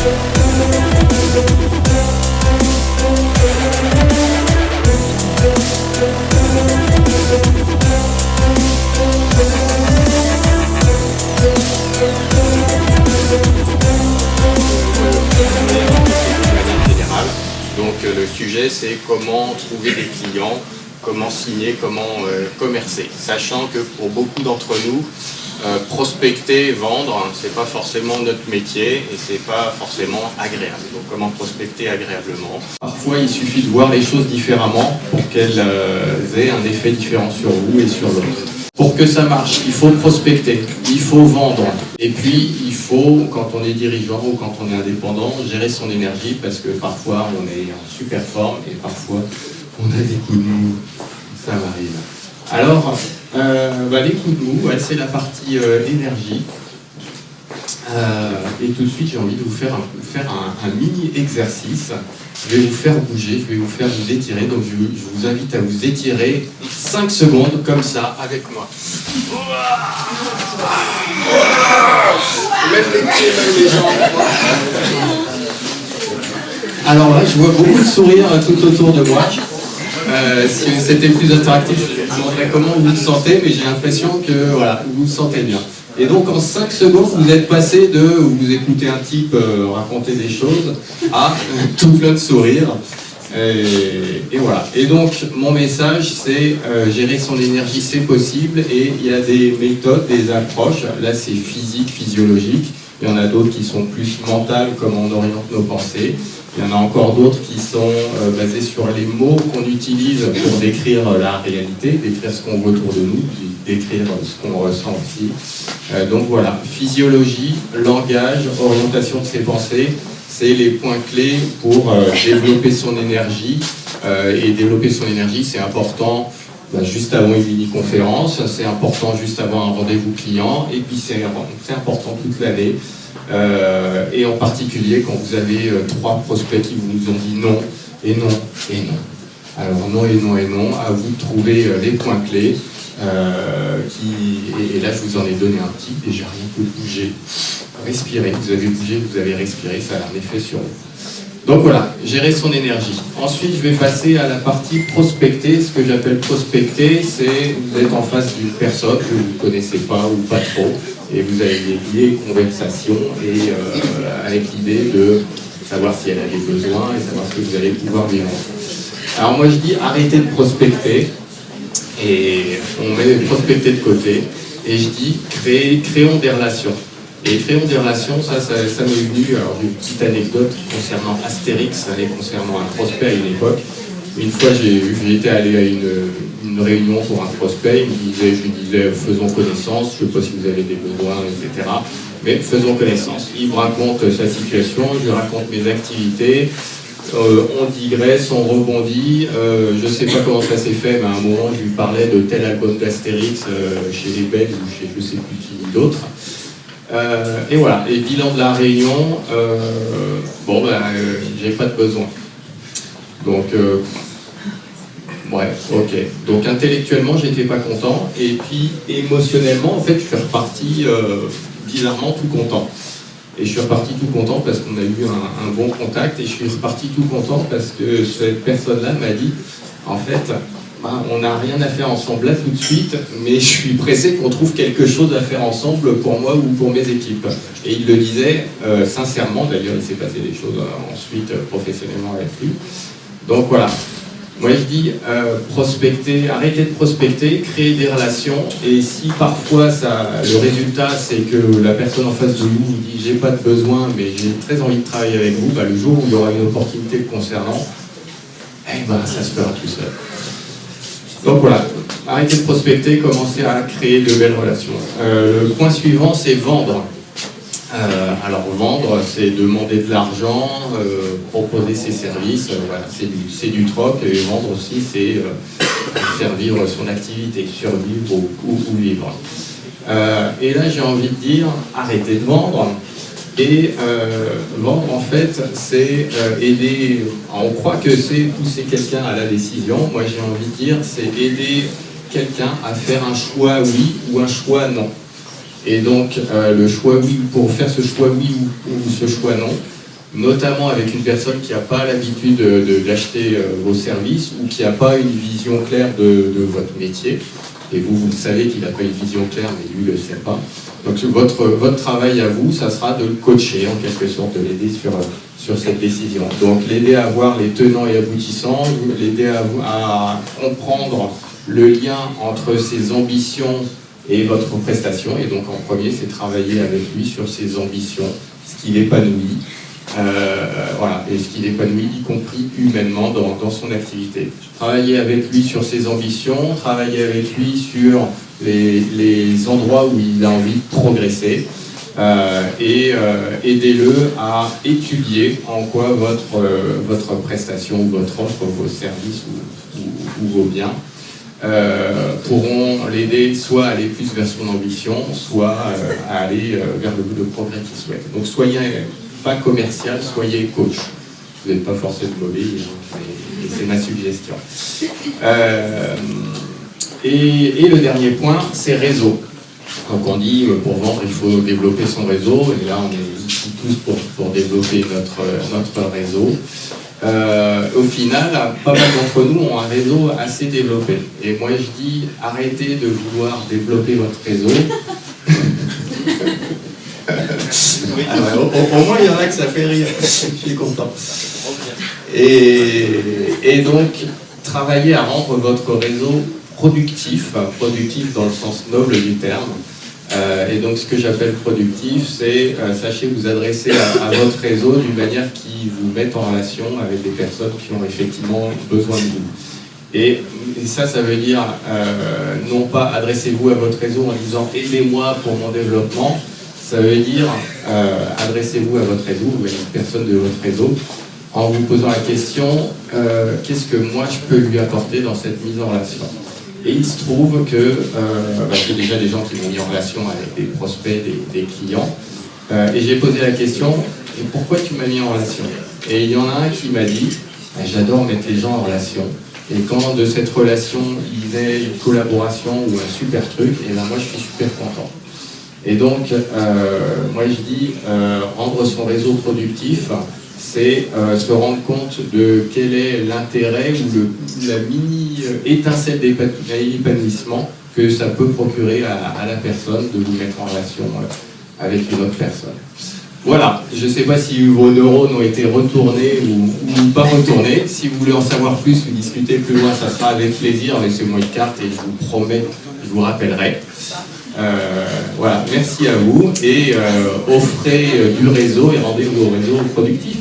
Donc le sujet, c'est comment trouver des clients, comment signer, comment commercer. Sachant que pour beaucoup d'entre nous, prospecter, vendre, c'est pas forcément notre métier et c'est pas forcément agréable. Donc comment prospecter agréablement? Parfois, il suffit de voir les choses différemment pour qu'elles aient un effet différent sur vous et sur l'autre. Pour que ça marche, il faut prospecter, il faut vendre. Et puis, il faut, quand on est dirigeant ou quand on est indépendant, gérer son énergie parce que parfois, on est en super forme et parfois, on a des coups de mou. Ça m'arrive. Alors, les coups de mou, c'est la partie énergie. Et tout de suite, j'ai envie de vous faire un mini-exercice. Je vais vous faire bouger, je vais vous faire vous étirer. Donc, je vous invite à vous étirer 5 secondes comme ça avec moi. Même les pieds, même les jambes. Alors là, je vois beaucoup de sourires tout autour de moi. Si c'était plus interactif, je vous montrerais comment vous vous sentez, mais j'ai l'impression que voilà, vous vous sentez bien. Et donc en 5 secondes, vous êtes passé de vous écoutez un type raconter des choses à tout plein de sourires. Et voilà. Et donc mon message, c'est gérer son énergie, c'est possible. Et il y a des méthodes, des approches. Là, c'est physique, physiologique. Il y en a d'autres qui sont plus mentales, comme on oriente nos pensées. Il y en a encore d'autres qui sont basés sur les mots qu'on utilise pour décrire la réalité, décrire ce qu'on voit autour de nous, décrire ce qu'on ressent aussi. Donc voilà, physiologie, langage, orientation de ses pensées, c'est les points clés pour développer son énergie. Et développer son énergie, c'est important juste avant une mini-conférence, c'est important juste avant un rendez-vous client, et puis c'est important toute l'année. Et en particulier quand vous avez 3 prospects qui vous ont dit non, et non, et non. Alors non et non et non, à vous de trouver les points clés. Et là je vous en ai donné un petit, déjà rien que bouger, respirer, vous avez bougé, vous avez respiré, ça a un effet sur vous. Donc voilà, gérer son énergie. Ensuite, je vais passer à la partie prospecter. Ce que j'appelle prospecter, c'est vous êtes en face d'une personne que vous ne connaissez pas ou pas trop, et vous avez des conversations et avec l'idée de savoir si elle a des besoins et savoir ce que vous allez pouvoir lui rendre. Alors moi je dis arrêtez de prospecter, et on met prospecter de côté, et je dis créons des relations. Et créons des relations, ça m'est venu, alors j'ai une petite anecdote concernant Astérix, concernant un prospect à une époque. Une fois j'étais allé à une réunion pour un prospect, je lui disais faisons connaissance, je ne sais pas si vous avez des besoins, etc. Mais faisons connaissance. Il me raconte sa situation, je lui raconte mes activités, on digresse, on rebondit, je ne sais pas comment ça s'est fait, mais à un moment je lui parlais de tel album d'Astérix chez les Belges ou chez je ne sais plus qui d'autre. Et voilà, et bilan de la réunion, j'ai pas de besoin. Donc, ok. Donc intellectuellement, j'étais pas content, et puis émotionnellement, en fait, je suis reparti bizarrement tout content. Et je suis reparti tout content parce qu'on a eu un bon contact, et je suis reparti tout content parce que cette personne-là m'a dit, en fait, on n'a rien à faire ensemble là tout de suite, mais je suis pressé qu'on trouve quelque chose à faire ensemble pour moi ou pour mes équipes. Et il le disait sincèrement, d'ailleurs il s'est passé des choses ensuite professionnellement avec lui. Donc voilà, moi je dis prospecter, arrêtez de prospecter, créer des relations, et si parfois le résultat c'est que la personne en face de vous dit j'ai pas de besoin mais j'ai très envie de travailler avec vous, le jour où il y aura une opportunité le concernant, ça se fera tout seul. Donc voilà, arrêtez de prospecter, commencez à créer de belles relations. Le point suivant, c'est vendre. Alors vendre, c'est demander de l'argent, proposer ses services, voilà, c'est du troc, et vendre aussi, c'est faire vivre son activité, survivre ou vivre. Et là, j'ai envie de dire, arrêtez de vendre. Et vendre, en fait, c'est aider, on croit que c'est pousser quelqu'un à la décision. Moi, j'ai envie de dire, c'est aider quelqu'un à faire un choix oui ou un choix non. Et donc, le choix oui, pour faire ce choix oui ou ce choix non, notamment avec une personne qui n'a pas l'habitude d'acheter vos services ou qui n'a pas une vision claire de votre métier. Et vous le savez qu'il n'a pas une vision claire, mais lui ne le sait pas. Donc votre travail à vous, ça sera de le coacher, en quelque sorte, de l'aider sur cette décision. Donc l'aider à voir les tenants et aboutissants, l'aider à comprendre le lien entre ses ambitions et votre prestation. Et donc en premier, c'est travailler avec lui sur ses ambitions, ce qui l'épanouit. Voilà, et ce qui l'épanouit, y compris humainement dans son activité. Travailler avec lui sur ses ambitions, travailler avec lui sur les endroits où il a envie de progresser, et aidez-le à étudier en quoi votre prestation ou votre offre, vos services ou vos biens pourront l'aider soit à aller plus vers son ambition, soit à aller vers le progrès qu'il souhaite. Donc soyez pas commercial, soyez coach. Vous n'êtes pas forcé de mauvais, mais c'est ma suggestion. Et le dernier point, c'est réseau. Donc on dit, pour vendre, il faut développer son réseau, et là on est ici tous pour développer notre réseau. Au final, pas mal d'entre nous ont un réseau assez développé. Et moi je dis, arrêtez de vouloir développer votre réseau. Alors, au moins il y en a que ça fait rire, je suis content. Et donc, travaillez à rendre votre réseau productif dans le sens noble du terme. Et donc ce que j'appelle productif, c'est sachez vous adresser à votre réseau d'une manière qui vous mette en relation avec des personnes qui ont effectivement besoin de vous. Et ça veut dire non pas adressez-vous à votre réseau en disant aidez-moi pour mon développement. Ça veut dire adressez-vous à votre réseau ou à une personne de votre réseau en vous posant la question qu'est-ce que moi je peux lui apporter dans cette mise en relation. Et il se trouve que c'est déjà des gens qui m'ont mis en relation avec des prospects, des clients. Et j'ai posé la question et pourquoi tu m'as mis en relation? Et il y en a un qui m'a dit j'adore mettre les gens en relation. Et quand de cette relation il y a une collaboration ou un super truc, et ben moi je suis super content. Et donc, moi je dis, rendre son réseau productif, c'est se rendre compte de quel est l'intérêt ou la mini étincelle d'épanouissement que ça peut procurer à la personne de vous mettre en relation avec une autre personne. Voilà, je ne sais pas si vos neurones ont été retournés ou pas retournés. Si vous voulez en savoir plus ou discuter plus loin, ça sera avec plaisir. Laissez-moi une carte et je vous promets, je vous rappellerai. Voilà, merci à vous et offrez du réseau et rendez-vous au réseau productif.